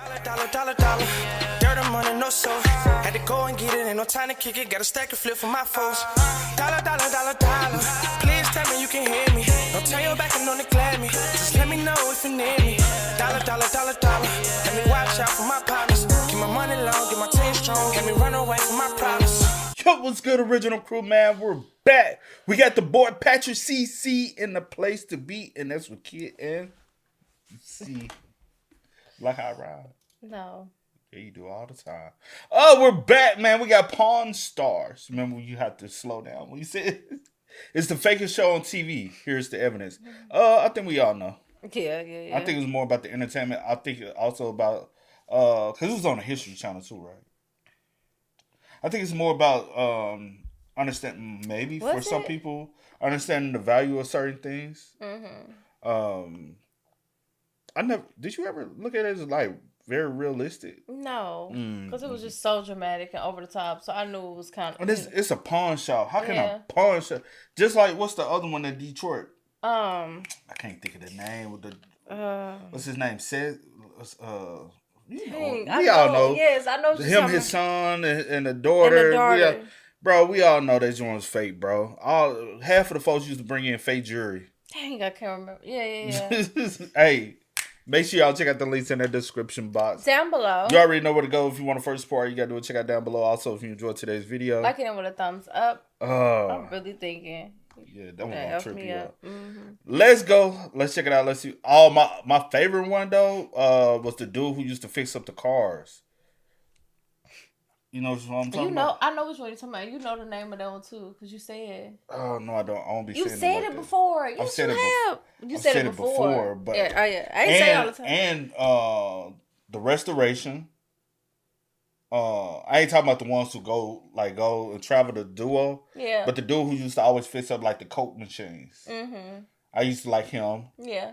Dollar. Dirt and money, no soul. Had to go and get it, ain't no time to kick it. Got a stack and flip for my foes. Dollar. Please tell me you can hear me. Don't turn your back and don't neglect me. Just let me know if you need me. Dollar. Let me watch out for my partners. Keep my money long, get my team strong. Let me run away from my problems. Yo, what's good, original crew, man? We're back. We got the boy Patrick CC in the place to be, and that's with Kid and C. Like how I ride? No. Yeah, you do all the time. Oh, we're back, man. We got Pawn Stars. Remember when you have to slow down when you said it's the fakest show on TV. Here's the evidence. I think we all know. Yeah. I think it was more about the entertainment. I think it also about because it was on the History Channel too, right? I think it's more about understanding, maybe for some people, understanding the value of certain things. Mm-hmm. Did you ever look at it as like very realistic? No, because it was just so dramatic and over the top. So I knew it was kind of. And it's a pawn shop. How can a pawn shop? Just like what's the other one in Detroit? I can't think of the name. With the what's his name? We all know. Yes, I know. Him, his son, and the daughter. We all know that joint was fake, bro. Half of the folks used to bring in fake jewelry. Dang, I can't remember. Yeah. Hey, make sure y'all check out the links in the description box. Down below. You already know where to go if you want to first support. You got to do it. Check out down below. Also, if you enjoyed today's video. Like it with a thumbs up. I'm really thinking. Yeah, that one gonna trip you up. Mm-hmm. Let's go. Let's check it out. Let's see. Oh, my favorite one though was the dude who used to fix up the cars. You know what I'm talking about? I know which one you're talking about. You know the name of that one too, because you said. Oh no, I don't. I won't be. You saying said it before. You said it before. But yeah. I ain't say it all the time. And the restoration. I ain't talking about the ones who go and travel the duo. Yeah. But the dude who used to always fix up like the Coke machines. Mm-hmm. I used to like him. Yeah.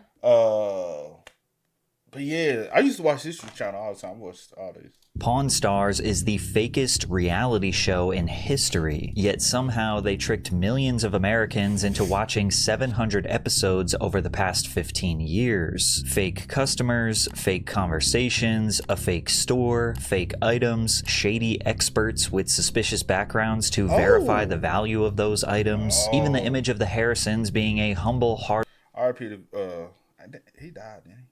But yeah, I used to watch History Channel all the time. I watched all these. Pawn Stars is the fakest reality show in history, yet somehow they tricked millions of Americans into watching 700 episodes over the past 15 years. Fake customers, fake conversations, a fake store, fake items, shady experts with suspicious backgrounds to verify the value of those items, even the image of the Harrisons being a humble heart. R.I.P. He died, didn't he?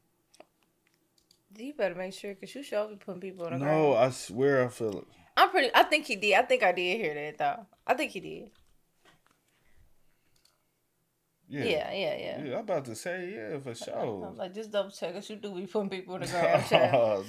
You better make sure, because you sure be putting people on the ground. No, ground. I swear I feel it. I think he did. I think I did hear that, though. I think he did. Yeah. I'm about to say, for sure. I'm like, just double check, because you do be putting people on the ground.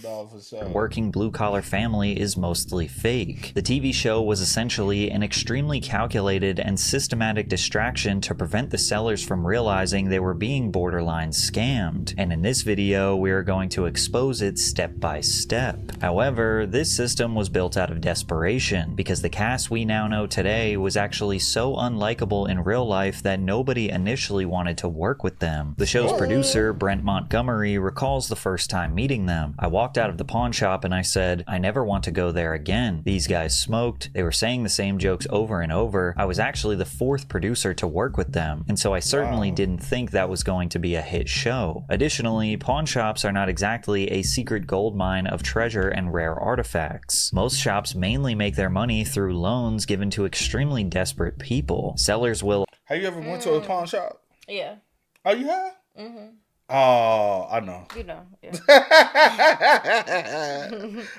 No, for sure. Working blue-collar family is mostly fake. The TV show was essentially an extremely calculated and systematic distraction to prevent the sellers from realizing they were being borderline scammed. And in this video, we are going to expose it step by step. However, this system was built out of desperation, because the cast we now know today was actually so unlikable in real life that nobody initially wanted to work with them. The show's producer, Brent Montgomery, recalls the first time meeting them. I walked out of the pawn shop and I said, I never want to go there again. These guys smoked. They were saying the same jokes over and over. I was actually the fourth producer to work with them, and so I certainly didn't think that was going to be a hit show. Additionally, pawn shops are not exactly a secret goldmine of treasure and rare artifacts. Most shops mainly make their money through loans given to extremely desperate people. Sellers will... Have you ever went to a pawn shop? Yeah. Oh, you have? Mm-hmm. Oh, I know. You know, yeah.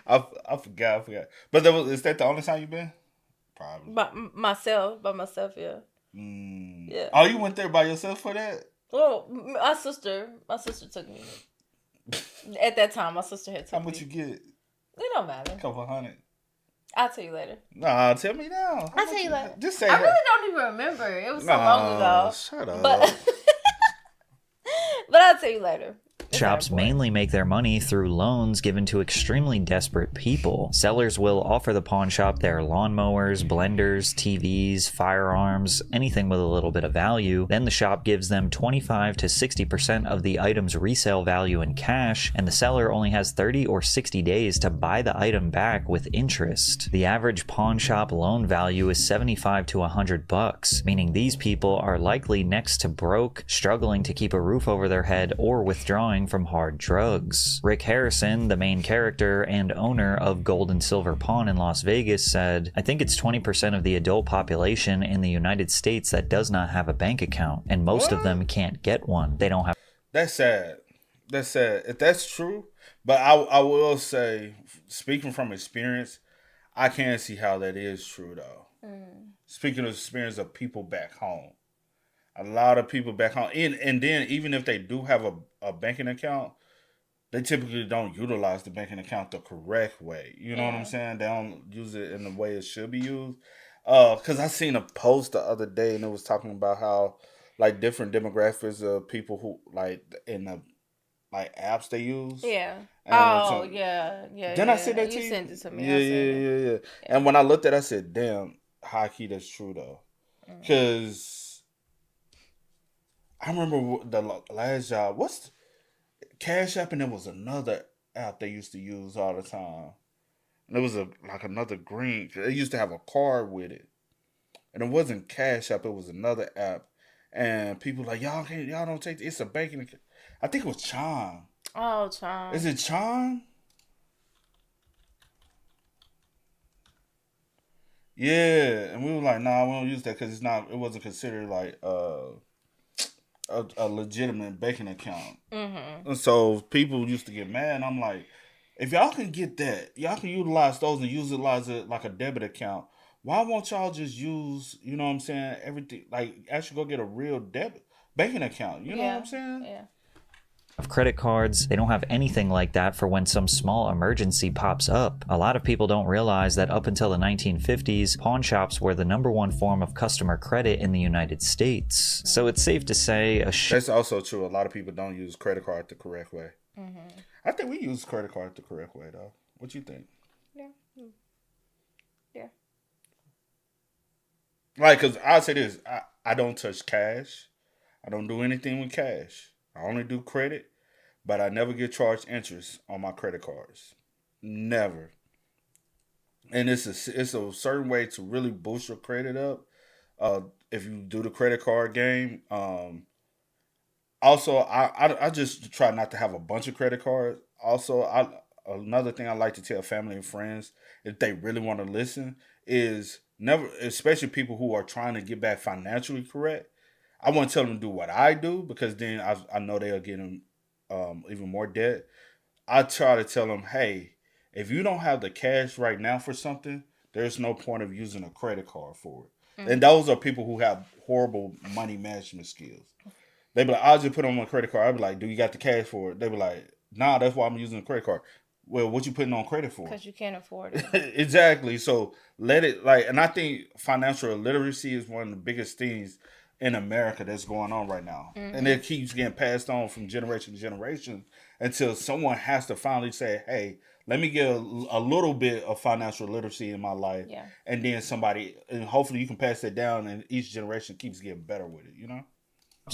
I forgot. But is that the only time you've been? Probably. By myself, yeah. Yeah. Oh, you went there by yourself for that? Well, my sister took me. At that time, my sister had taken me. How much you get? It don't matter. A couple $100. I'll tell you later. Nah, tell me now. I'll tell you later. Just say I really don't even remember. It was so long ago. Shut up. But I'll tell you later. Shops mainly make their money through loans given to extremely desperate people. Sellers will offer the pawn shop their lawnmowers, blenders, TVs, firearms, anything with a little bit of value. Then the shop gives them 25 to 60% of the item's resale value in cash, and the seller only has 30 or 60 days to buy the item back with interest. The average pawn shop loan value is $75 to $100, meaning these people are likely next to broke, struggling to keep a roof over their head, or withdrawn withdrawing from hard drugs. Rick Harrison, the main character and owner of Gold and Silver Pawn in Las Vegas, said, "I think it's 20% of the adult population in the United States that does not have a bank account, and most of them can't get one. They don't have." That's sad. That's sad. If that's true, but I will say, speaking from experience, I can see how that is true though. Speaking of experience of people back home, a lot of people back home, and then even if they do have a banking account, they typically don't utilize the banking account the correct way. You know what I'm saying? They don't use it in the way it should be used. Because I seen a post the other day and it was talking about how like different demographics of people who like in the like apps they use. Yeah. And yeah. Didn't I say that to you? You sent it to me. Yeah. And when I looked at it, I said, damn, high key, that's true though. Because I remember the last job, Cash App, and there was another app they used to use all the time. And it was like another green. They used to have a card with it. And it wasn't Cash App, it was another app. And people like, y'all don't take it's a banking account. I think it was Chime. Oh, Chime. Is it Chime? Yeah, and we were like, nah, we don't use that because it wasn't considered like a legitimate banking account. And so people used to get mad. And I'm like, if y'all can get that, y'all can utilize those and utilize it like a debit account. Why won't y'all just use, you know what I'm saying, everything, like actually go get a real debit banking account? You know what I'm saying? Yeah. Of credit cards, they don't have anything like that for when some small emergency pops up. A lot of people don't realize that up until the 1950s, pawn shops were the #1 form of customer credit in the United States. So it's safe to say that's also true. A lot of people don't use credit card the correct way. I think we use credit card the correct way though. What you think? Yeah. Like, cause I'll say this, I don't touch cash. I don't do anything with cash. I only do credit, but I never get charged interest on my credit cards. Never. And it's a certain way to really boost your credit up. If you do the credit card game. Also, I just try not to have a bunch of credit cards. Also, another thing I like to tell family and friends, if they really want to listen, is never, especially people who are trying to get back financially correct. I want to tell them to do what I do because then I know they'll get them even more debt. I try to tell them, hey, if you don't have the cash right now for something, there's no point of using a credit card for it. And those are people who have horrible money management skills. They be like, I'll just put it on my credit card. I'll be like, do you got the cash for it? They be like, nah, that's why I'm using a credit card. Well, what you putting on credit for? Because you can't afford it. Exactly. So let it and I think financial illiteracy is one of the biggest things in America that's going on right now. And it keeps getting passed on from generation to generation until someone has to finally say, hey, let me get a little bit of financial literacy in my life. Yeah. And then and hopefully you can pass it down and each generation keeps getting better with it, you know?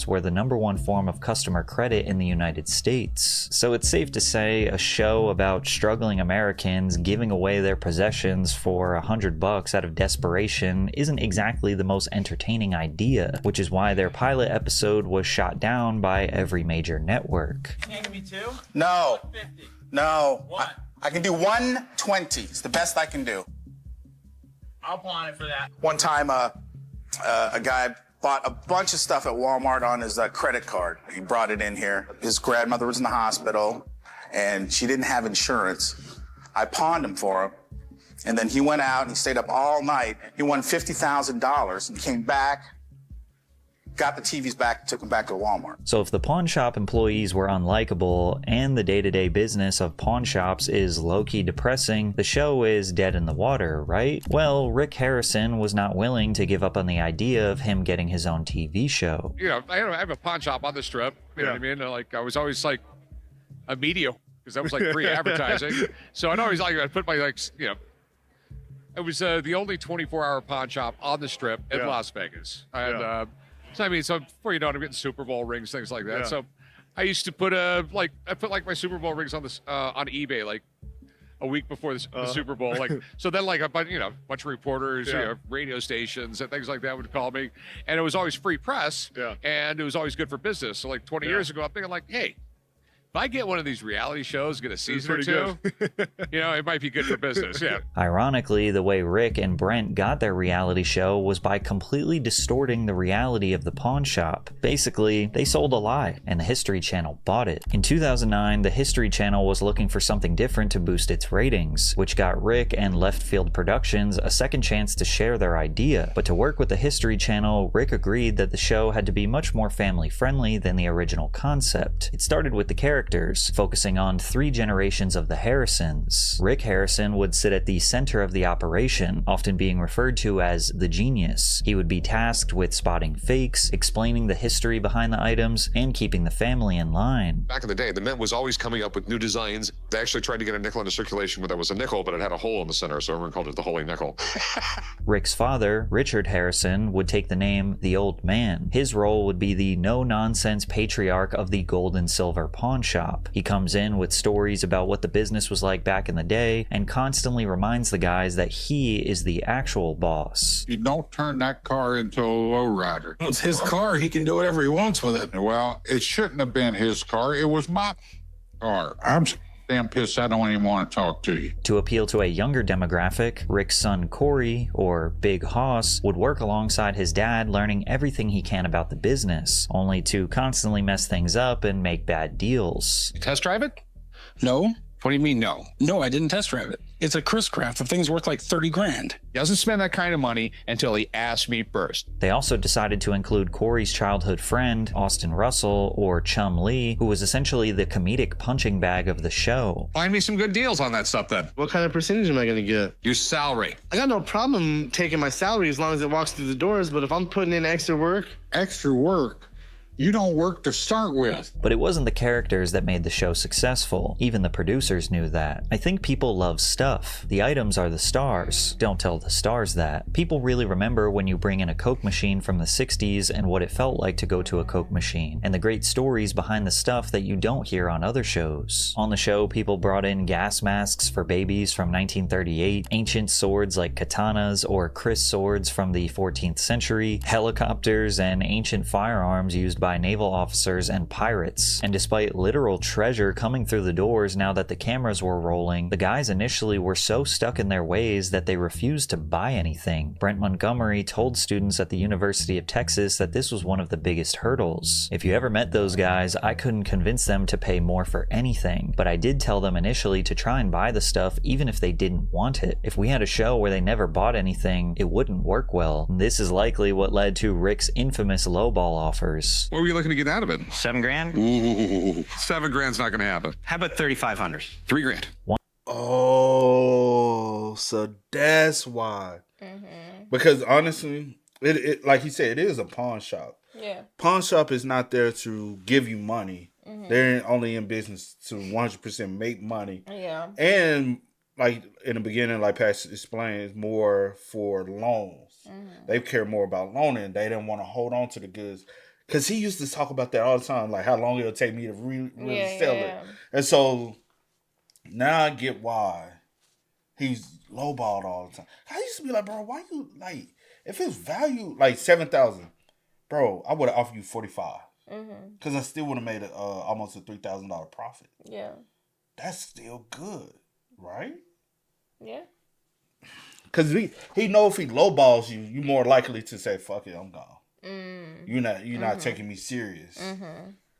Were the #1 form of customer credit in the United States. So it's safe to say a show about struggling Americans giving away their possessions for $100 out of desperation isn't exactly the most entertaining idea, which is why their pilot episode was shot down by every major network. Can you give me 2? No. 150. No. What? I can do 120. It's the best I can do. I'll pawn it for that. One time, a guy bought a bunch of stuff at Walmart on his credit card. He brought it in here. His grandmother was in the hospital, and she didn't have insurance. I pawned him for him, and then he went out and he stayed up all night. He won $50,000 and came back, got the TVs back, took them back to Walmart. So if the pawn shop employees were unlikable and the day-to-day business of pawn shops is low-key depressing, the show is dead in the water, right? Well, Rick Harrison was not willing to give up on the idea of him getting his own TV show. You know, I have a pawn shop on the Strip. You know what I mean? Like, I was always like a media because that was like free advertising. So I'd always I put my it was the only 24-hour pawn shop on the Strip in Las Vegas. And so I mean, so before you know it, I'm getting Super Bowl rings, things like that. So I used to put my Super Bowl rings on eBay like a week before the Super Bowl. Like so then a bunch of reporters, radio stations and things like that would call me, and it was always free press, and it was always good for business. So like 20 years ago, I'm thinking like, hey, If I get one of these reality shows, get a season or two, it might be good for business. Yeah. Ironically, the way Rick and Brent got their reality show was by completely distorting the reality of the pawn shop. Basically, they sold a lie, and the History Channel bought it. In 2009, the History Channel was looking for something different to boost its ratings, which got Rick and Left Field Productions a second chance to share their idea. But to work with the History Channel, Rick agreed that the show had to be much more family-friendly than the original concept. It started with the characters, focusing on 3 generations of the Harrisons. Rick Harrison would sit at the center of the operation, often being referred to as the genius. He would be tasked with spotting fakes, explaining the history behind the items, and keeping the family in line. Back in the day, the Mint was always coming up with new designs. They actually tried to get a nickel into circulation where there was a nickel, but it had a hole in the center, so everyone called it the Holy Nickel. Rick's father, Richard Harrison, would take the name The Old Man. His role would be the no-nonsense patriarch of the gold and silver pawn shop. He comes in with stories about what the business was like back in the day and constantly reminds the guys that he is the actual boss. You don't turn that car into a lowrider. It's his car. He can do whatever he wants with it. Well, it shouldn't have been his car. It was my car. I'm so damn pissed I don't even want to talk to you. To appeal to a younger demographic, Rick's son Corey, or Big Hoss, would work alongside his dad learning everything he can about the business, only to constantly mess things up and make bad deals. You test drive it? No. What do you mean, no? No, I didn't test drive it. It's a Chris Craft. The thing's worth like 30 grand. He doesn't spend that kind of money until he asks me first. They also decided to include Corey's childhood friend, Austin Russell, or Chum Lee, who was essentially the comedic punching bag of the show. Find me some good deals on that stuff then. What kind of percentage am I going to get? Your salary. I got no problem taking my salary as long as it walks through the doors, but if I'm putting in extra work... Extra work? You don't work to start with. But it wasn't the characters that made the show successful. Even the producers knew that. I think people love stuff. The items are the stars. Don't tell the stars that. People really remember when you bring in a Coke machine from the 60s and what it felt like to go to a Coke machine, and the great stories behind the stuff that you don't hear on other shows. On the show, people brought in gas masks for babies from 1938, ancient swords like katanas or Chris swords from the 14th century, helicopters, and ancient firearms used by naval officers and pirates. And despite literal treasure coming through the doors now that the cameras were rolling, the guys initially were so stuck in their ways that they refused to buy anything. Brent Montgomery told students at the University of Texas that this was one of the biggest hurdles. If you ever met those guys, I couldn't convince them to pay more for anything, but I did tell them initially to try and buy the stuff even if they didn't want it. If we had a show where they never bought anything, it wouldn't work well. This is likely what led to Rick's infamous lowball offers. What were you looking to get out of it? $7 grand? Ooh, $7 grand's not going to happen. How about 3,500? $3 grand. Oh, so that's why. Because honestly, it like he said, it is a pawn shop. Yeah. Pawn shop is not there to give you money. They're only in business to 100% make money. Yeah. And like in the beginning, like Pat explained, it's more for loans. They care more about loaning. They didn't want to hold on to the goods. Because he used to talk about that all the time, like how long it'll take me to really sell it. And so now I get why he's lowballed all the time. I used to be like, bro, why you, like, if it's value, like 7,000, bro, I would have offered you 45. Because I still would have made almost a $3,000 profit. Yeah. That's still good, right? Yeah. Because he know if he lowballs you, you're more likely to say, fuck it, I'm gone. You're not taking me serious.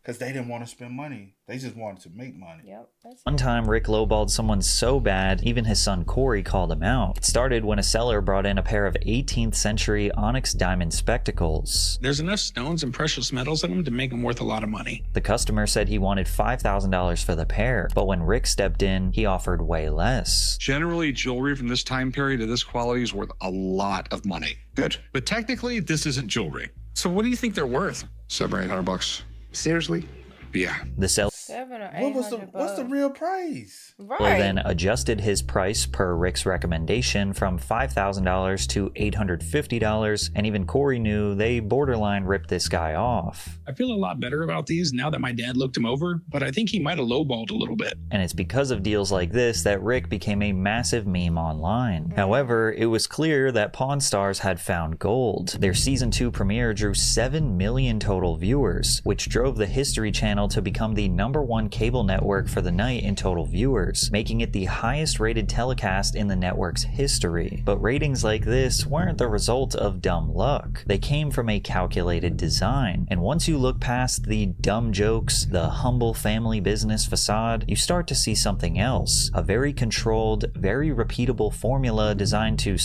Because they didn't want to spend money. They just wanted to make money. Yep. One time, Rick lowballed someone so bad, even his son Corey called him out. It started when a seller brought in a pair of 18th century onyx diamond spectacles. There's enough stones and precious metals in them to make them worth a lot of money. The customer said he wanted $5,000 for the pair, but when Rick stepped in, he offered way less. Generally, jewelry from this time period of this quality is worth a lot of money. Good. But technically, this isn't jewelry. So what do you think they're worth? $700 or $800. Seriously? Yeah. The seller 7 or 800 what's the real price? Right. then adjusted his price per Rick's recommendation from $5,000 to $850, and even Corey knew they borderline ripped this guy off. I feel a lot better about these now that my dad looked him over, but I think he might have lowballed a little bit. And it's because of deals like this that Rick became a massive meme online. However, it was clear that Pawn Stars had found gold. Their season 2 premiere drew 7 million total viewers, which drove the History Channel to become the #1 #1 cable network for the night in total viewers, making it the highest rated telecast in the network's history. But ratings like this weren't the result of dumb luck. They came from a calculated design. And once you look past the dumb jokes, the humble family business facade, you start to see something else. A very controlled, very repeatable formula designed to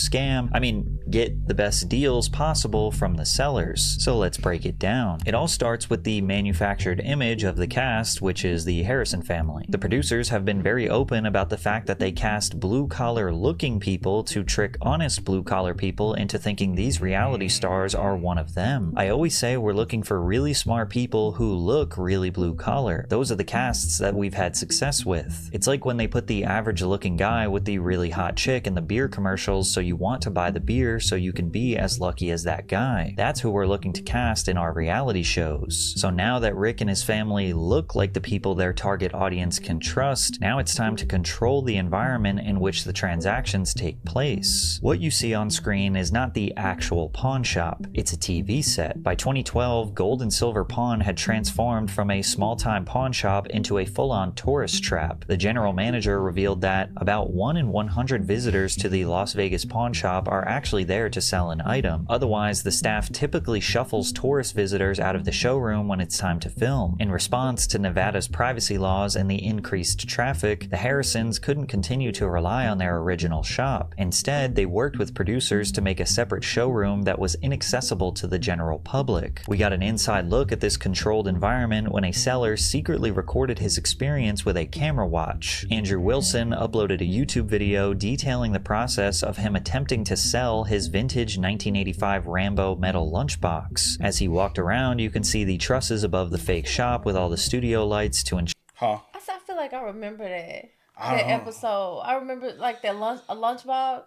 get the best deals possible from the sellers. So let's break it down. It all starts with the manufactured image of the cast, which is the Harrison family. The producers have been very open about the fact that they cast blue-collar looking people to trick honest blue-collar people into thinking these reality stars are one of them. I always say we're looking for really smart people who look really blue-collar. Those are the casts that we've had success with. It's like when they put the average-looking guy with the really hot chick in the beer commercials, so you want to buy the beer so you can be as lucky as that guy. That's who we're looking to cast in our reality shows. So now that Rick and his family look like the people their target audience can trust, now it's time to control the environment in which the transactions take place. What you see on screen is not the actual pawn shop, it's a TV set. By 2012, Gold and Silver Pawn had transformed from a small-time pawn shop into a full-on tourist trap. The general manager revealed that about 1 in 100 visitors to the Las Vegas pawn shop are actually there to sell an item. Otherwise, the staff typically shuffles tourist visitors out of the showroom when it's time to film. In response to Nevada's privacy laws and the increased traffic, the Harrisons couldn't continue to rely on their original shop. Instead, they worked with producers to make a separate showroom that was inaccessible to the general public. We got an inside look at this controlled environment when a seller secretly recorded his experience with a camera watch. Andrew Wilson uploaded a YouTube video detailing the process of him attempting to sell his vintage 1985 Rambo metal lunchbox. As he walked around, you can see the trusses above the fake shop with all the studio lights to ensure. I feel like I remember that episode. I remember like that lunchbox.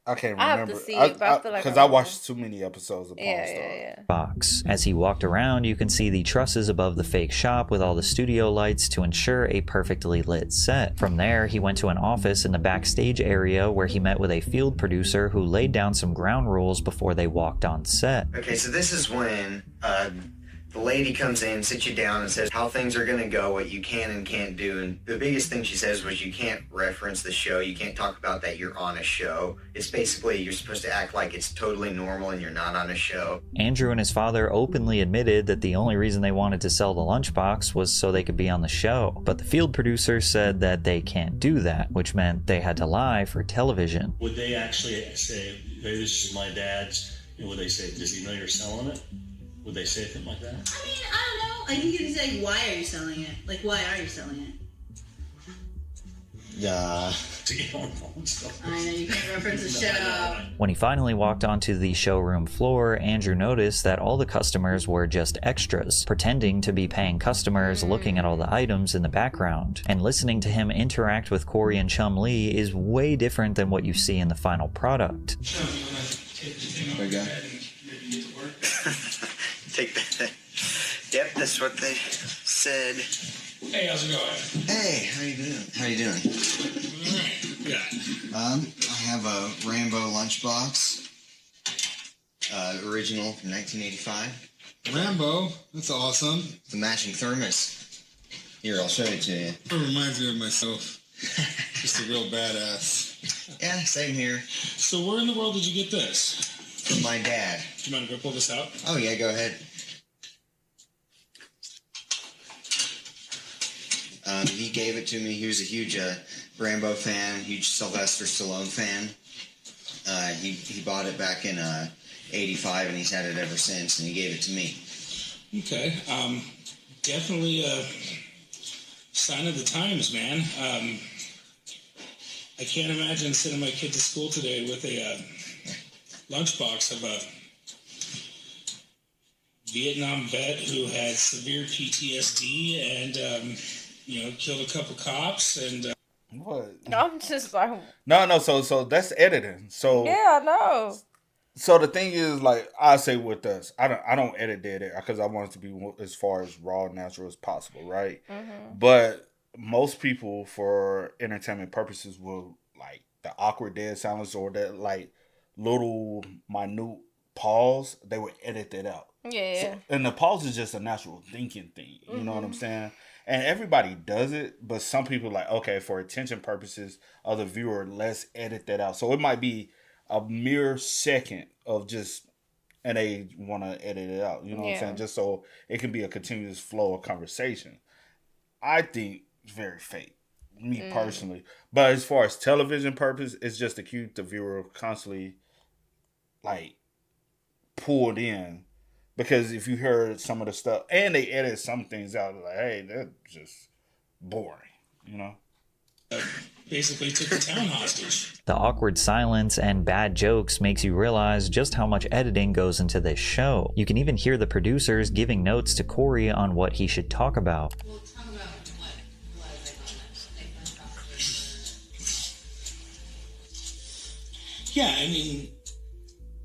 I can't remember. I have to see it, but I feel like because I watched too many episodes of Pawn Stars. Box. As he walked around, you can see the trusses above the fake shop with all the studio lights to ensure a perfectly lit set. From there, he went to an office in the backstage area where he met with a field producer who laid down some ground rules before they walked on set. Okay, so this is when the lady comes in, sits you down, and says how things are going to go, what you can and can't do. And the biggest thing she says was you can't reference the show. You can't talk about that you're on a show. It's basically you're supposed to act like it's totally normal and you're not on a show. Andrew and his father openly admitted that the only reason they wanted to sell the lunchbox was so they could be on the show. But the field producer said that they can't do that, which meant they had to lie for television. Would they actually say, hey, this is my dad's, and would they say, does he know you're selling it? Would they say something like that? I mean, I don't know. I think you'd say, why are you selling it? Like, why are you selling it? I know, you can't reference the show. When he finally walked onto the showroom floor, Andrew noticed that all the customers were just extras, pretending to be paying customers looking at all the items in the background. And listening to him interact with Corey and Chum Lee is way different than what you see in the final product. Take that. Yep, that's what they said. Hey, how's it going? Hey, how you doing? How you doing? Yeah. I have a Rambo lunchbox. Original from 1985. Rambo? That's awesome. The matching thermos. Here, I'll show it to you. It reminds me of myself. Just a real badass. Yeah, same here. So where in the world did you get this? From my dad. Do you mind to go pull this out? Oh, yeah, go ahead. He gave it to me. He was a huge Rambo fan, huge Sylvester Stallone fan. He bought it back in 85, and he's had it ever since, and he gave it to me. Okay. Definitely a sign of the times, man. I can't imagine sending my kid to school today with a lunchbox of a Vietnam vet who had severe PTSD and, killed a couple cops and... What? I'm just like... No, so that's editing. So yeah, I know. So the thing is, like I say with us, I don't edit it because I want it to be as far as raw and natural as possible, right? Mm-hmm. But most people, for entertainment purposes, will like the awkward dead silence or that like little minute pause. They would edit that out. Yeah. So, and the pause is just a natural thinking thing. You know what I'm saying? And everybody does it, but some people like, okay, for attention purposes of the viewer, let's edit that out. So it might be a mere second of just, and they want to edit it out. You know what I'm saying? Just so it can be a continuous flow of conversation. I think it's very fake, me personally. But as far as television purpose, it's just to keep the viewer constantly like pulled in. Because if you heard some of the stuff, and they edit some things out, like, hey, that's just boring, you know? Basically took the town hostage. The awkward silence and bad jokes makes you realize just how much editing goes into this show. You can even hear the producers giving notes to Corey on what he should talk about. We'll talk about what Yeah, I mean,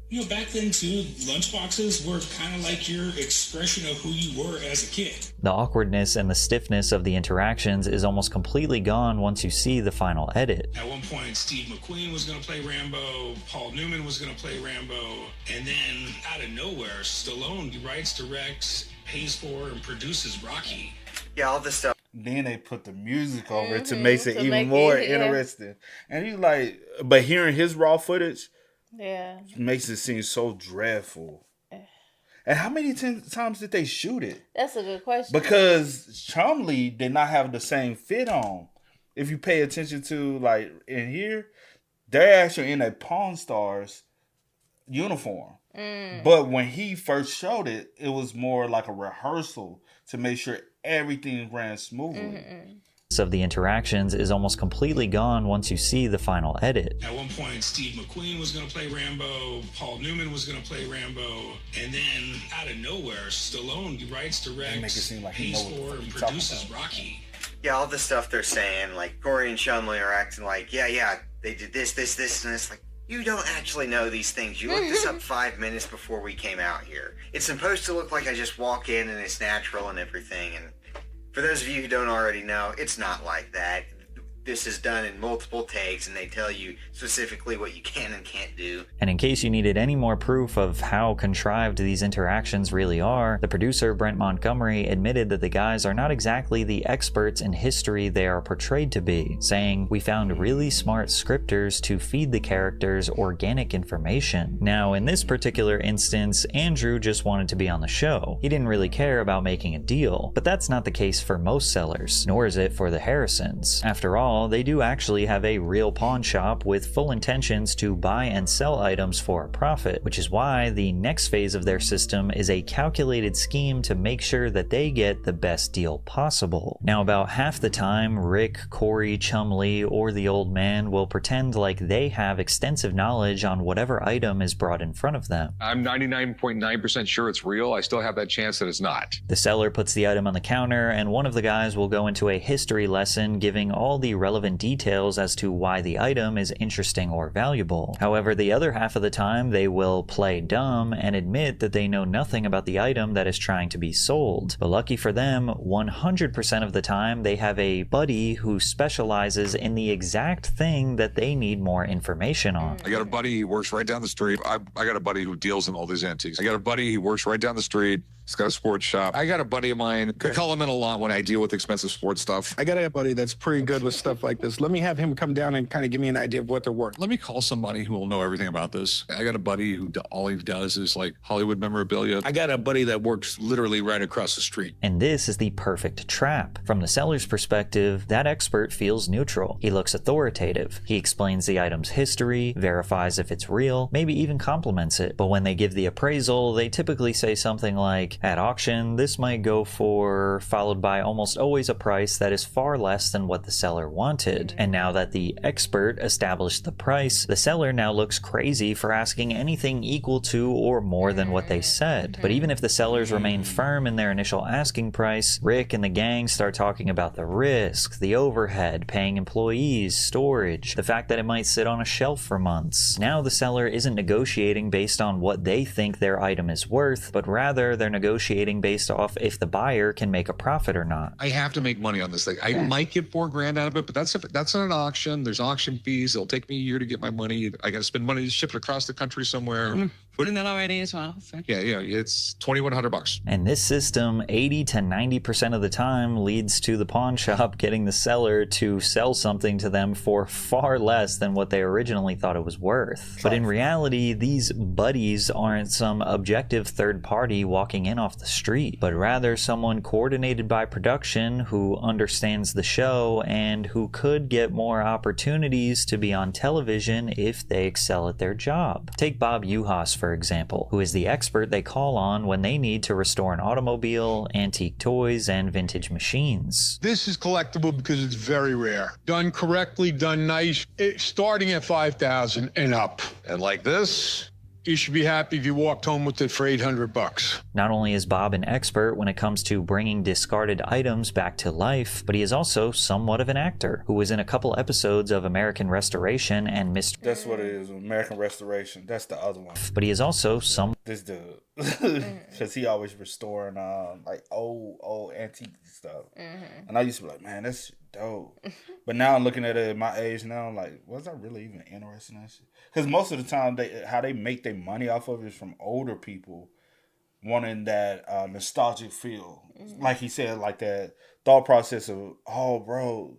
you know, back then too, lunchboxes were kind of like your expression of who you were as a kid. The awkwardness and the stiffness of the interactions is almost completely gone once you see the final edit. At one point, Steve McQueen was going to play Rambo, Paul Newman was going to play Rambo, and then out of nowhere, Stallone writes, directs, pays for, and produces Rocky. Yeah, all this stuff. Then they put the music over it to make it even more interesting. And he's like, but hearing his raw footage, makes it seem so dreadful. And how many times did they shoot it? That's a good question. Because Chumley did not have the same fit on. If you pay attention to, like, in here, they're actually in a Pawn Stars uniform. But when he first showed it, it was more like a rehearsal to make sure everything ran smoothly. Of the interactions is almost completely gone once you see the final edit. At one point, Steve McQueen was going to play Rambo, Paul Newman was going to play Rambo, and then out of nowhere, Stallone writes, directs, pays for, and produces Rocky. Yeah, all the stuff they're saying, like Corey and Chumley are acting like, yeah, they did this, and it's like, you don't actually know these things. You looked this up 5 minutes before we came out here. It's supposed to look like I just walk in and it's natural and everything, and for those of you who don't already know, it's not like that. This is done in multiple takes, and they tell you specifically what you can and can't do. And in case you needed any more proof of how contrived these interactions really are, the producer Brent Montgomery admitted that the guys are not exactly the experts in history they are portrayed to be, saying, "We found really smart scripters to feed the characters organic information." Now, in this particular instance, Andrew just wanted to be on the show. He didn't really care about making a deal, but that's not the case for most sellers, nor is it for the Harrisons. After all, they do actually have a real pawn shop with full intentions to buy and sell items for a profit, which is why the next phase of their system is a calculated scheme to make sure that they get the best deal possible. Now, about half the time, Rick, Corey, Chumley, or the old man will pretend like they have extensive knowledge on whatever item is brought in front of them. I'm 99.9% sure it's real. I still have that chance that it's not. The seller puts the item on the counter, and one of the guys will go into a history lesson giving all the relevant details as to why the item is interesting or valuable. However, the other half of the time they will play dumb and admit that they know nothing about the item that is trying to be sold. But lucky for them, 100% of the time they have a buddy who specializes in the exact thing that they need more information on. I got a buddy, he works right down the street. I got a buddy who deals in all these antiques. I got a buddy, he works right down the street. He's got a sports shop. I got a buddy of mine. I call him in a lot when I deal with expensive sports stuff. I got a buddy that's pretty good with stuff like this. Let me have him come down and kind of give me an idea of what they're worth. Let me call somebody who will know everything about this. I got a buddy who all he does is like Hollywood memorabilia. I got a buddy that works literally right across the street. And this is the perfect trap. From the seller's perspective, that expert feels neutral. He looks authoritative. He explains the item's history, verifies if it's real, maybe even compliments it. But when they give the appraisal, they typically say something like, "At auction, this might go for," followed by almost always a price that is far less than what the seller wanted. And now that the expert established the price, the seller now looks crazy for asking anything equal to or more than what they said. But even if the sellers remain firm in their initial asking price, Rick and the gang start talking about the risk, the overhead, paying employees, storage, the fact that it might sit on a shelf for months. Now the seller isn't negotiating based on what they think their item is worth, but rather they're negotiating based off if the buyer can make a profit or not. I have to make money on this thing. I might get $4,000 out of it, but that's not an auction. There's auction fees. It'll take me a year to get my money. I got to spend money to ship it across the country somewhere. Putting that already as well. So. Yeah, it's $2,100. And this system, 80 to 90% of the time, leads to the pawn shop getting the seller to sell something to them for far less than what they originally thought it was worth. But in reality, these buddies aren't some objective third party walking in off the street, but rather someone coordinated by production who understands the show and who could get more opportunities to be on television if they excel at their job. Take Bob Uhas, for example, who is the expert they call on when they need to restore an automobile, antique toys, and vintage machines. This is collectible because it's very rare. Done correctly, done nice, starting at $5,000 and up. And like this, you should be happy if you walked home with it for $800. Not only is Bob an expert when it comes to bringing discarded items back to life, but he is also somewhat of an actor who was in a couple episodes of American Restoration and Mystery. That's what it is, American Restoration. That's the other one. But he is also this dude, because he always restoring like old antique stuff, and I used to be like, man, that's dope. But now I'm looking at it at my age now, I'm like, was I really even interested in that shit? Because most of the time, how they make their money off of it is from older people wanting that nostalgic feel. Like he said, like that thought process of, oh, bro,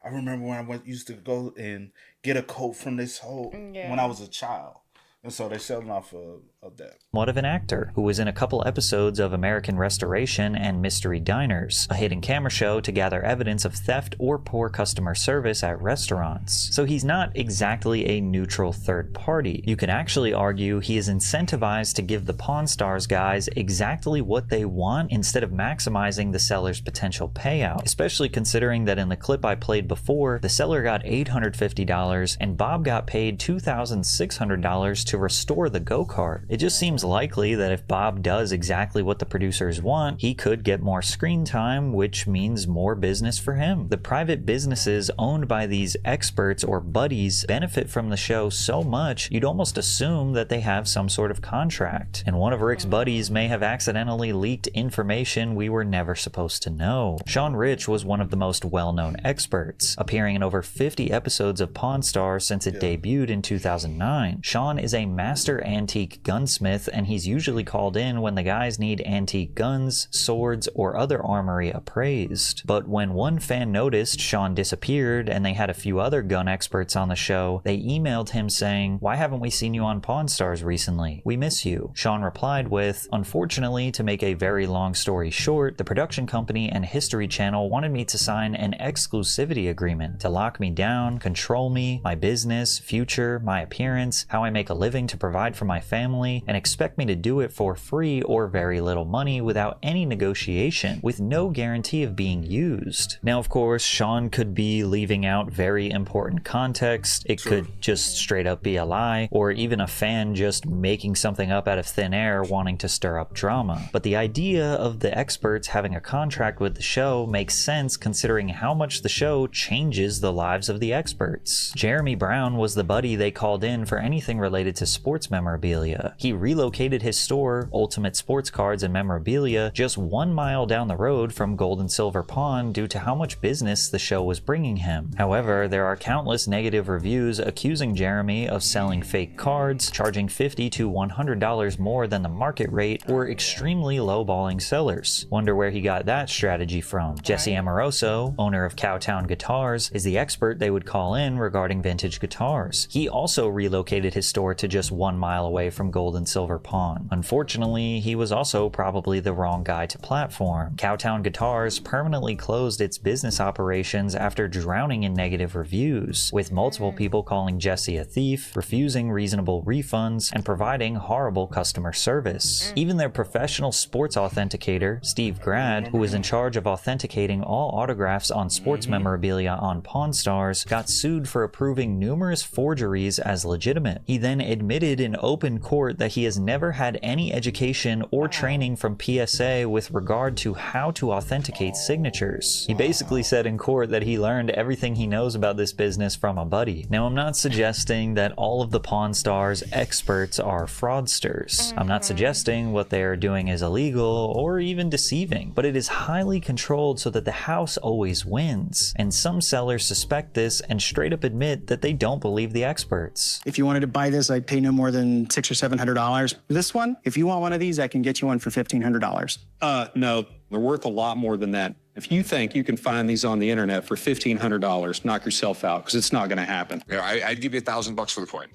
I remember when I used to go and get a coat from this hole when I was a child. And so they're selling off of that. What of an actor who was in a couple episodes of American Restoration and Mystery Diners, a hidden camera show to gather evidence of theft or poor customer service at restaurants. So he's not exactly a neutral third party. You could actually argue he is incentivized to give the Pawn Stars guys exactly what they want instead of maximizing the seller's potential payout, especially considering that in the clip I played before, the seller got $850 and Bob got paid $2,600 to restore the go-kart. It just seems likely that if Bob does exactly what the producers want, he could get more screen time, which means more business for him. The private businesses owned by these experts or buddies benefit from the show so much, you'd almost assume that they have some sort of contract. And one of Rick's buddies may have accidentally leaked information we were never supposed to know. Sean Rich was one of the most well-known experts, appearing in over 50 episodes of Pawn Stars since it debuted in 2009. Sean is a master antique gunsmith, and he's usually called in when the guys need antique guns, swords, or other armory appraised. But when one fan noticed Sean disappeared and they had a few other gun experts on the show, they emailed him saying, "Why haven't we seen you on Pawn Stars recently? We miss you." Sean replied with, "Unfortunately, to make a very long story short, the production company and History Channel wanted me to sign an exclusivity agreement to lock me down, control me, my business, future, my appearance, how I make a living to provide for my family, and expect me to do it for free or very little money without any negotiation, with no guarantee of being used." Now, of course, Sean could be leaving out very important context. It could just straight up be a lie, or even a fan just making something up out of thin air wanting to stir up drama. But the idea of the experts having a contract with the show makes sense considering how much the show changes the lives of the experts. Jeremy Brown was the buddy they called in for anything related to sports memorabilia. He relocated his store, Ultimate Sports Cards and Memorabilia, just 1 mile down the road from Gold and Silver Pawn due to how much business the show was bringing him. However, there are countless negative reviews accusing Jeremy of selling fake cards, charging $50 to $100 more than the market rate, or extremely lowballing sellers. Wonder where he got that strategy from. Jesse Amoroso, owner of Cowtown Guitars, is the expert they would call in regarding vintage guitars. He also relocated his store to just 1 mile away from Gold and Silver Pawn. Unfortunately, he was also probably the wrong guy to platform. Cowtown Guitars permanently closed its business operations after drowning in negative reviews, with multiple people calling Jesse a thief, refusing reasonable refunds, and providing horrible customer service. Even their professional sports authenticator, Steve Grad, who was in charge of authenticating all autographs on sports memorabilia on Pawn Stars, got sued for approving numerous forgeries as legitimate. He then admitted in open court that he has never had any education or training from PSA with regard to how to authenticate signatures. He basically said in court that he learned everything he knows about this business from a buddy. Now, I'm not suggesting that all of the Pawn Stars experts are fraudsters. I'm not suggesting what they are doing is illegal or even deceiving, but it is highly controlled so that the house always wins. And some sellers suspect this and straight up admit that they don't believe the experts. If you wanted to buy this, I'd pay no more than $600 or $700. This one, if you want one of these, I can get you one for $1,500. No, they're worth a lot more than that. If you think you can find these on the internet for $1,500, knock yourself out, because it's not going to happen. Yeah, I'd give you $1,000 for the coin.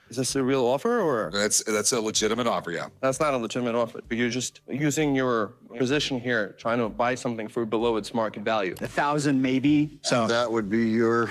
Is this a real offer, or? That's a legitimate offer, yeah. That's not a legitimate offer. But you're just using your position here, trying to buy something for below its market value. 1,000 maybe. So that would be your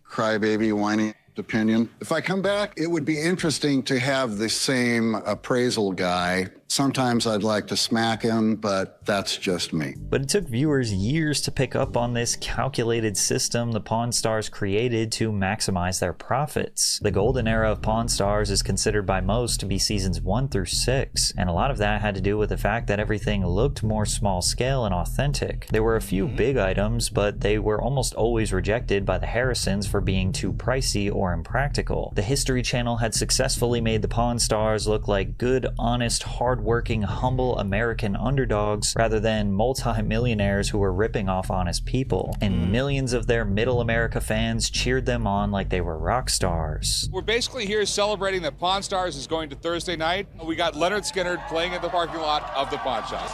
crybaby whiny opinion. If I come back, it would be interesting to have the same appraisal guy. Sometimes I'd like to smack him, but that's just me. But it took viewers years to pick up on this calculated system the Pawn Stars created to maximize their profits. The golden era of Pawn Stars is considered by most to be seasons 1 through 6, and a lot of that had to do with the fact that everything looked more small scale and authentic. There were a few big items, but they were almost always rejected by the Harrisons for being too pricey or impractical. The History Channel had successfully made the Pawn Stars look like good, honest, hard-working, humble American underdogs rather than multi-millionaires who were ripping off honest people. And millions of their middle America fans cheered them on like they were rock stars. We're basically here celebrating that Pawn Stars is going to Thursday night. We got Leonard Skinner playing in the parking lot of the pawn shop.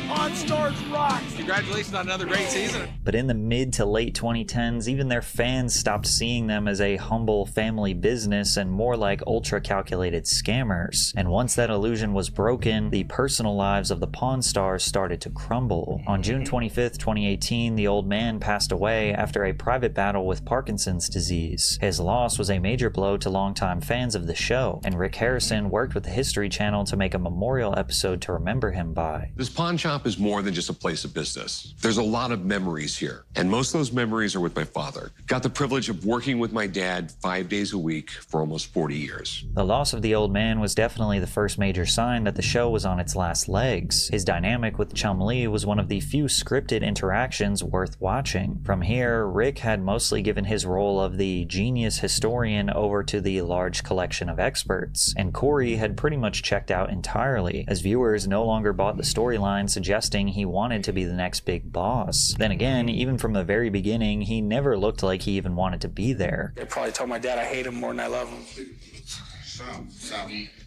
Pawn Stars rocks! Congratulations on another great season. But in the mid to late 2010s, even their fans stopped seeing them as a humble family business and more like ultra-calculated scammers. And once that illusion was broken, the personal lives of the Pawn Stars started to crumble. On June 25th, 2018, the old man passed away after a private battle with Parkinson's disease. His loss was a major blow to longtime fans of the show, and Rick Harrison worked with the History Channel to make a memorial episode to remember him by. This pawn shop is more than just a place of business. There's a lot of memories here, and most of those memories are with my father. Got the privilege of working with my dad 5 days a week for almost 40 years. The loss of the old man was definitely the first major sign that the show was on its last legs. His dynamic with Chum Lee was one of the few scripted interactions worth watching. From here, Rick had mostly given his role of the genius historian over to the large collection of experts, and Corey had pretty much checked out entirely, as viewers no longer bought the storyline suggesting he wanted to be the next big boss. Then again, even from the very beginning, he never looked like he even wanted to be there. They probably told my dad I hate him more than I love him.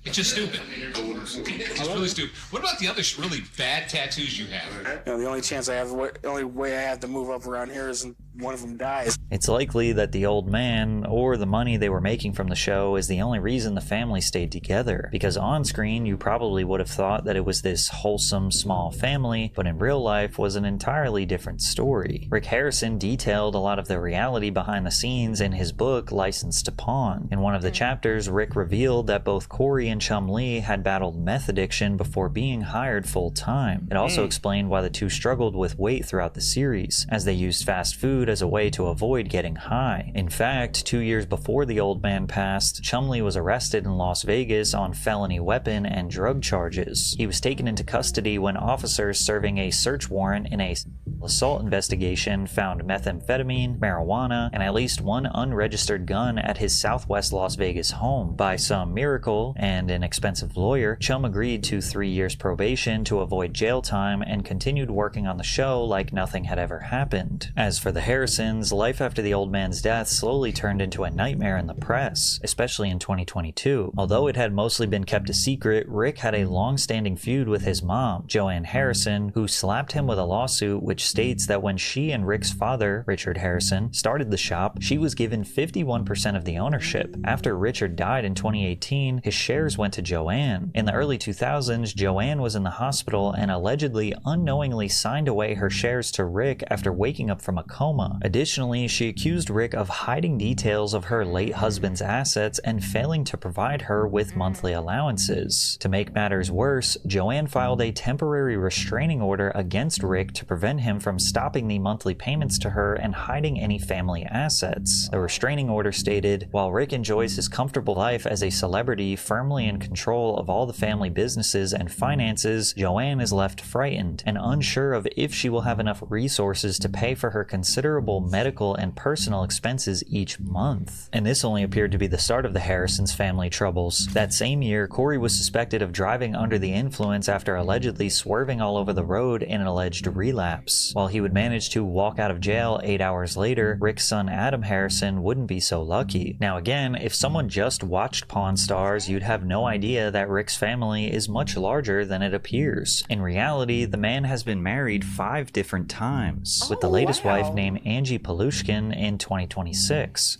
It's just stupid. It's really stupid. What about the other really bad tattoos you have? You know, the only chance I have, the only way I have to move up around here is one of them dies. It's likely that the old man, or the money they were making from the show, is the only reason the family stayed together. Because on screen, you probably would have thought that it was this wholesome, small family, but in real life was an entirely different story. Rick Harrison detailed a lot of the reality behind the scenes in his book, Licensed to Pawn. In one of the chapters, Rick revealed that both Corey and Chum Lee had battled meth addiction before being hired full-time. It also explained why the two struggled with weight throughout the series, as they used fast food as a way to avoid getting high. In fact, 2 years before the old man passed, Chum Lee was arrested in Las Vegas on felony weapon and drug charges. He was taken into custody when officers serving a search warrant in a assault investigation found methamphetamine, marijuana, and at least one unregistered gun at his southwest Las Vegas home. By some miracle and an expensive lawyer, Chum agreed to 3 years probation to avoid jail time and continued working on the show like nothing had ever happened. As for the Harrisons, life after the old man's death slowly turned into a nightmare in the press, especially in 2022. Although it had mostly been kept a secret, Rick had a long-standing feud with his mom, Joanne Harrison, who slapped him with a lawsuit which states that when she and Rick's father, Richard Harrison, started the shop, she was given 51% of the ownership. After Richard died in 2018, 2018, his shares went to Joanne. In the early 2000s, Joanne was in the hospital and allegedly unknowingly signed away her shares to Rick after waking up from a coma. Additionally, she accused Rick of hiding details of her late husband's assets and failing to provide her with monthly allowances. To make matters worse, Joanne filed a temporary restraining order against Rick to prevent him from stopping the monthly payments to her and hiding any family assets. The restraining order stated, "While Rick enjoys his comfortable life as a celebrity firmly in control of all the family businesses and finances, Joanne is left frightened and unsure of if she will have enough resources to pay for her considerable medical and personal expenses each month." And this only appeared to be the start of the Harrisons' family troubles. That same year, Corey was suspected of driving under the influence after allegedly swerving all over the road in an alleged relapse. While he would manage to walk out of jail 8 hours later, Rick's son Adam Harrison wouldn't be so lucky. Now again, if someone just watched Pawn Stars, you'd have no idea that Rick's family is much larger than it appears. In reality, the man has been married 5 different times, with the latest wife named Angie Palushkin in 2026.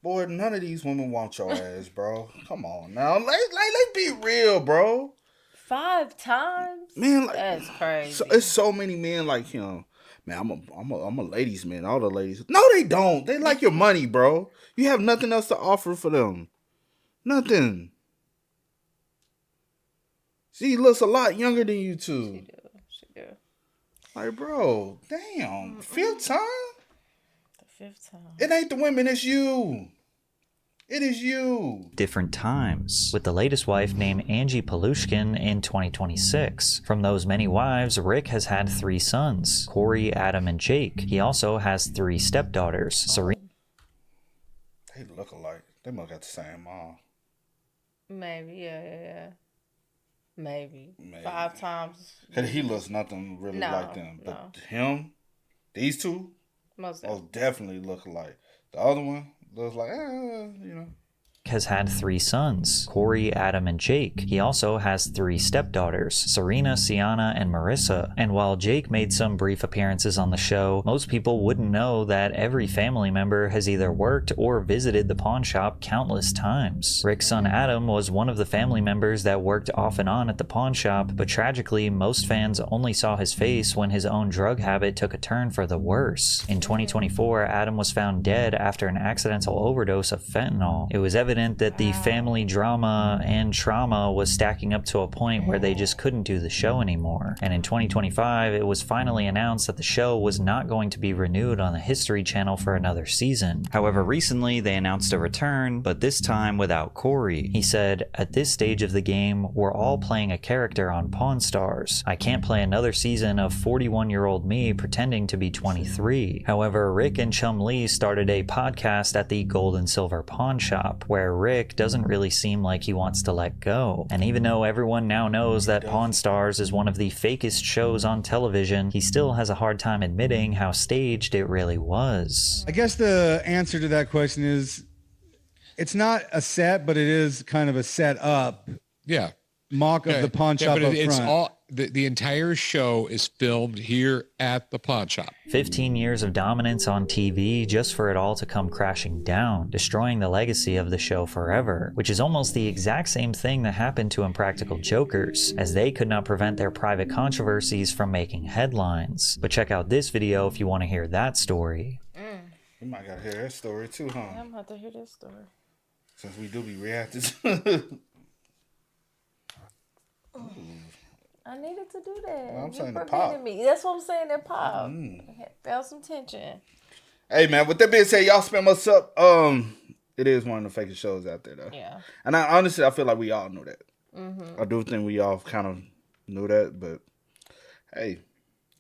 Boy, none of these women want your ass, bro. Come on now. Let's be real, bro. 5 times? Man, like, that's crazy. It's so many men like him. Man, I'm a ladies' man. All the ladies. No, they don't. They like your money, bro. You have nothing else to offer for them. Nothing. She looks a lot younger than you two. She do. Like, bro, damn. 5th time? The 5th time. It ain't the women, it's you. It is you. Different times, with the latest wife named Angie Palushkin in 2026. From those many wives, Rick has had 3 sons, Corey, Adam, and Jake. He also has 3 stepdaughters, Serena. They look alike. They must got the same mom. Maybe, yeah. Maybe. 5 times. Cause he looks nothing really like them. But him, these two, most definitely look alike. The other one looks like, you know. Has had 3 sons, Corey, Adam, and Jake. He also has 3 stepdaughters, Serena, Sienna, and Marissa. And while Jake made some brief appearances on the show, most people wouldn't know that every family member has either worked or visited the pawn shop countless times. Rick's son Adam was one of the family members that worked off and on at the pawn shop, but tragically, most fans only saw his face when his own drug habit took a turn for the worse. In 2024, Adam was found dead after an accidental overdose of fentanyl. It was evident that the family drama and trauma was stacking up to a point where they just couldn't do the show anymore. And in 2025, it was finally announced that the show was not going to be renewed on the History Channel for another season. However, recently they announced a return, but this time without Corey. He said, "At this stage of the game, we're all playing a character on Pawn Stars. I can't play another season of 41-year-old me pretending to be 23. However, Rick and Chum Lee started a podcast at the Gold and Silver Pawn Shop, where Rick doesn't really seem like he wants to let go. And even though everyone now knows that Pawn Stars is one of the fakest shows on television, he still has a hard time admitting how staged it really was." I guess the answer to that question is, it's not a set, but it is kind of a set up. Yeah. Mock of the pawn shop but up it's front. all the entire show is filmed here at the pawn shop. 15 years of dominance on TV just for it all to come crashing down, destroying the legacy of the show forever, which is almost the exact same thing that happened to Impractical Jokers, as they could not prevent their private controversies from making headlines. But check out this video if you want to hear that story. You might gotta hear that story too, huh? I'm about to hear this story. Since we do be reacting. I needed to do that. Well, I'm You saying the prevented pop. me. That's what I'm saying, that pop. I felt some tension. Hey man, with that being said, y'all spam us up. It is one of the fakest shows out there though. Yeah. And I feel like we all knew that. Mhm. I do think we all kind of knew that, but hey,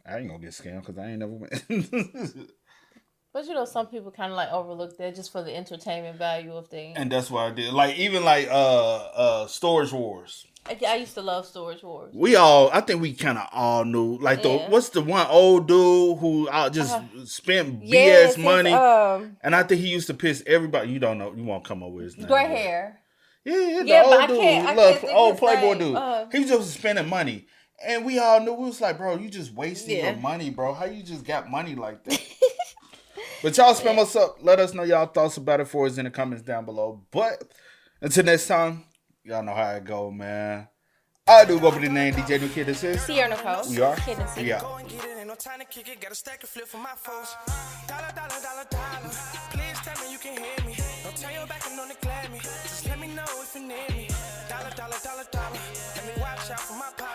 I ain't gonna get scammed because I ain't never went. But you know, some people kind of like overlook that just for the entertainment value of things. And that's what I did. Like even like Storage Wars. I used to love Storage Wars. I think we kind of all knew. Like what's the one old dude who just spent BS money, and I think he used to piss everybody. You don't know. You won't come up with his name. Gray hair. Yeah, Yeah, old but dude, I can't think old his Playboy name. dude. He just spending money, and we all knew. We was like, bro, you just wasting your money, bro. How you just got money like that? But y'all spam us up. Let us know y'all thoughts about it for us in the comments down below. But until next time, Y'all know how it go, man. I do go by the name DJ New Kid. This is Sierra Nicole. We are. Kid and C. Yeah. Go and get it, ain't no time to kick it. Got a stack of flip for my foes. Dollar, dollar, dollar, dollar. Please tell me you can hear me. Don't turn your back and don't neglect me. Just let me know if you need me. Dollar, dollar, dollar, dollar. Let me watch out for my pocket.